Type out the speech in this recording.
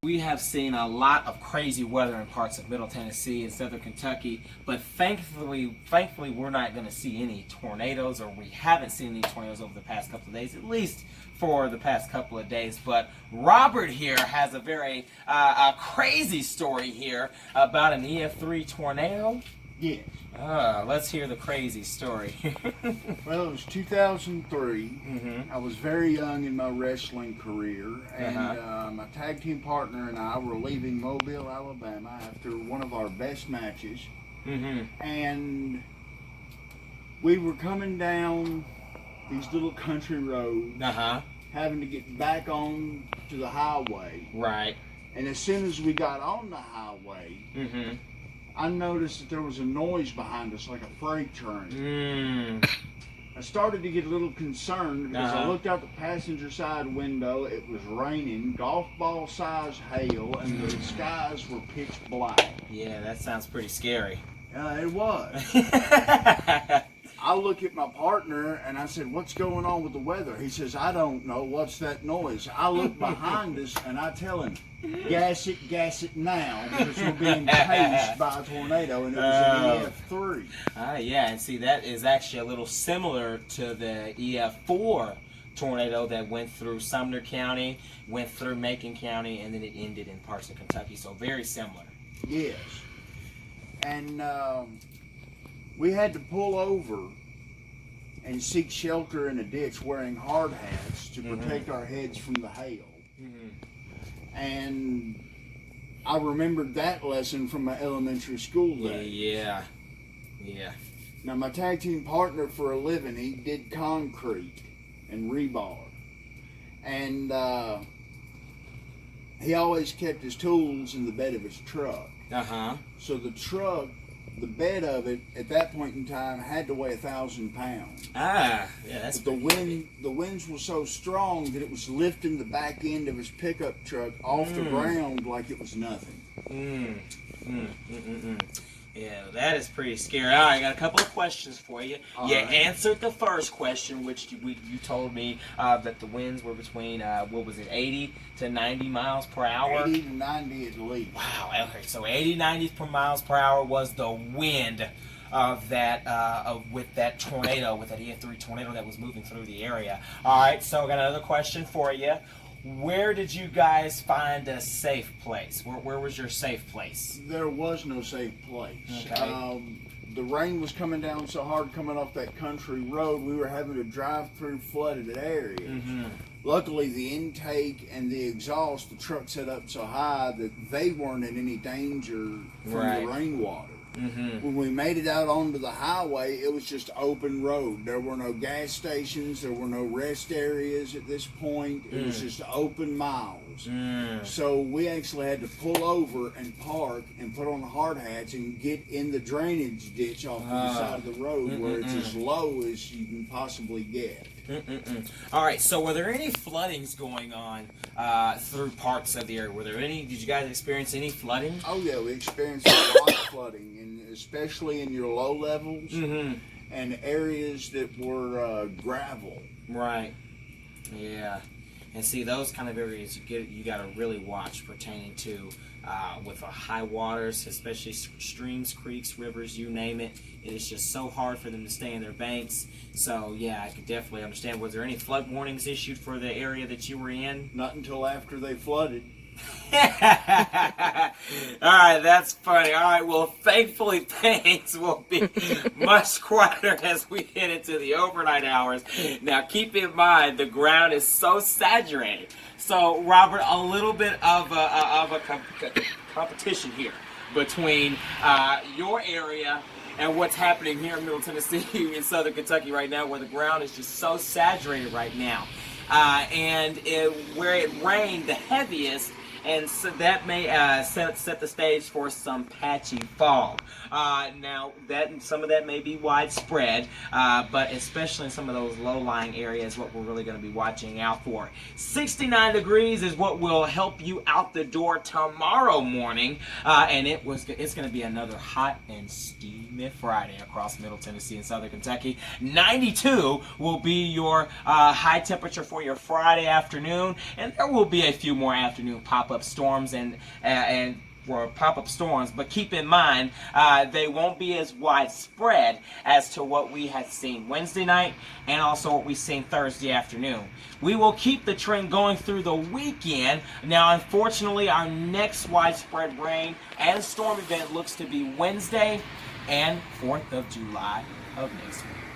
We have seen a lot of crazy weather in parts of Middle Tennessee and Southern Kentucky, but thankfully we're not going to see any tornadoes, or we haven't seen any tornadoes over the past couple of days, at least for the past couple of days. But Robert here has a very crazy story here about an EF3 tornado. Yes. Let's hear the crazy story. Well, it was 2003. Mm-hmm. I was very young in my wrestling career, and my tag team partner and I were leaving Mobile, Alabama after one of our best matches. Mm-hmm. And we were coming down these little country roads, having to get back on to the highway. Right. And as soon as we got on the highway, I noticed that there was a noise behind us, like a freight train. I started to get a little concerned because I looked out the passenger side window. It was raining, golf ball size hail, and the skies were pitch black. Yeah, that sounds pretty scary. It was. I look at my partner and I said, "What's going on with the weather?" He says, "I don't know. What's that noise?" I look behind us and I tell him, gas it now, because we're being chased by a tornado, and it was an EF3. Yeah, and see, that is actually a little similar to the EF4 tornado that went through Sumner County, went through Macon County, and then it ended in parts of Kentucky, so very similar. Yes. And we had to pull over and seek shelter in a ditch wearing hard hats to protect our heads from the hail. And I remembered that lesson from my elementary school days. Yeah. Now, my tag team partner, for a living, he did concrete and rebar. And he always kept his tools in the bed of his truck. So the truck, the bed of it at that point in time had to weigh 1,000 pounds. Yeah, that's but the winds were so strong that it was lifting the back end of his pickup truck off the ground like it was nothing. Yeah, that is pretty scary. All right, I got a couple of questions for you. You answered the first question, which you told me that the winds were between, what was it, 80 to 90 miles per hour? 80 to 90 at least. Wow, okay, so 80, 90 miles per hour was the wind of that, with that tornado, with that EF3 tornado that was moving through the area. All right, so I got another question for you. Where did you guys find a safe place? Where was your safe place? There was no safe place. Okay. The rain was coming down so hard coming off that country road, we were having to drive through flooded areas. Luckily, the intake and the exhaust, the truck set up so high that they weren't in any danger from the rainwater. When we made it out onto the highway, it was just open road. There were no gas stations. There were no rest areas at this point. It was just open miles. So we actually had to pull over and park and put on the hard hats and get in the drainage ditch off to the side of the road where it's as low as you can possibly get. All right, so were there any floodings going on through parts of the area? Did you guys experience any flooding? Oh yeah, we experienced a lot of flooding, and especially in your low levels and areas that were gravel. Right. Yeah. And see, those kind of areas you got to really watch pertaining to with high waters, especially streams, creeks, rivers, you name it. It is just so hard for them to stay in their banks. So yeah, I could definitely understand. Was there any flood warnings issued for the area that you were in? Not until after they flooded. Alright, that's funny. Alright, well, thankfully things will be much quieter as we get into the overnight hours. Now, keep in mind, the ground is so saturated. So, Robert, a little bit of a competition here between your area and what's happening here in Middle Tennessee and Southern Kentucky right now, where the ground is just so saturated right now. And where it rained the heaviest, and so that may set the stage for some patchy fog. Now, some of that may be widespread, but especially in some of those low-lying areas, what we're really going to be watching out for. 69 degrees is what will help you out the door tomorrow morning, and it's going to be another hot and steamy Friday across Middle Tennessee and Southern Kentucky. 92 will be your high temperature for your Friday afternoon, and there will be a few more afternoon pop pop-up storms and for pop-up storms, but keep in mind they won't be as widespread as to what we had seen Wednesday night and also what we've seen Thursday afternoon. We will keep the trend going through the weekend. Now, unfortunately, our next widespread rain and storm event looks to be Wednesday and 4th of July of next week.